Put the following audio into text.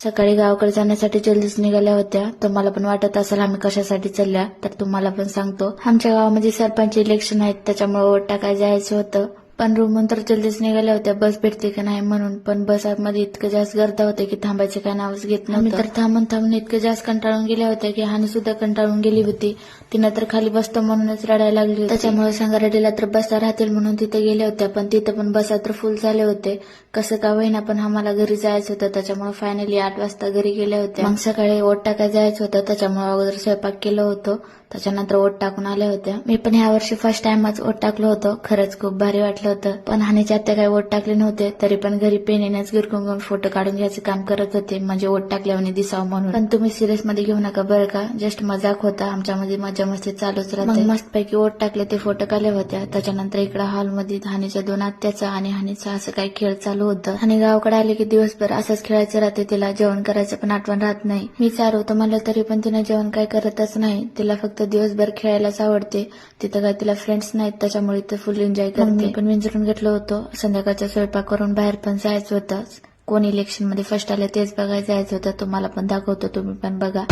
सकाळी गावाकडे जाण्यासाठी जल्दीच निघाल्या होत्या. तुम्हाला पण वाटत असेल आम्ही कशासाठी चालल्या, तर तुम्हाला पण सांगतो. आमच्या गावामध्ये सरपंच इलेक्शन आहेत, त्याच्यामुळे वोट टाकायला जायचं होतं. पण रूमहून तर जल्दीच निघाल्या होत्या बस भेटते का नाही म्हणून. पण बसमध्ये इतकं जास्त गर्दा होते की थांबायचे काय नावच घेत नव्हतं. तर थांबून इतकं जास्त कंटाळून गेल्या होत्या की हानी सुद्धा कंटाळून गेली होती. तिनं तर खाली बसतो म्हणूनच रडायला लागली होती. त्याच्यामुळे संगारेड्डीला तर बसता राहतील म्हणून तिथे गेल्या होत्या. पण तिथं पण बसा तर फुल झाले होते. कसं का होईना पण आम्हाला घरी जायचं होतं, त्याच्यामुळे फायनली 8 वाजता घरी गेल्या होत्या. मग सकाळी वोट टाकायला जायचं होतं, त्याच्यामुळे अगोदर स्वयंपाक केलं होतं. त्याच्यानंतर वोट टाकून आल्या होत्या. मी पण ह्या वर्षी फर्स्ट टाइमच वोट टाकलं होतं. खरंच खूप भारी वाटलं होतं. पण हानीच्या आत्या काही वोट टाकले नव्हते, तरी पण घरी पेनेनेच गिरकून फोटो काढून घ्यायचं काम करत होते, म्हणजे वोट टाकल्यावर दिसावं म्हणून. पण तुम्ही सिरियस मध्ये घेऊ नका बरं का, जस्ट मजाक होता. आमच्यामध्ये मजा मस्ती चालूच राहते. मग मस्तपैकी वोट टाकले, ते फोटो काढले होत्या. त्याच्यानंतर इकडे हॉलमध्ये हानीच्या 2 आत्याचा आणि हानीचा असं काही खेळ चालू होतं. आणि गावाकडे आले की दिवसभर असंच खेळायचं राहते. तिला जेवण करायचं पण आठवण राहत नाही. मी चारवतो म्हणलं तरी पण तिने जेवण काय करतच नाही. तिला फक्त दिवसभर खेळायलाच आवडते. तिथं काय तिला फ्रेंड्स नाहीत, त्याच्यामुळे ते फुल एन्जॉय करते. मी पण विंचरून घेतलं होतं. संध्याकाळचा स्वयंपाक करून बाहेर पण जायचं होतं. कोण इलेक्शन मध्ये फर्स्ट आले तेच बघायला जायचं होतं. तुम्हाला पण दाखवतो, तुम्ही पण बघा.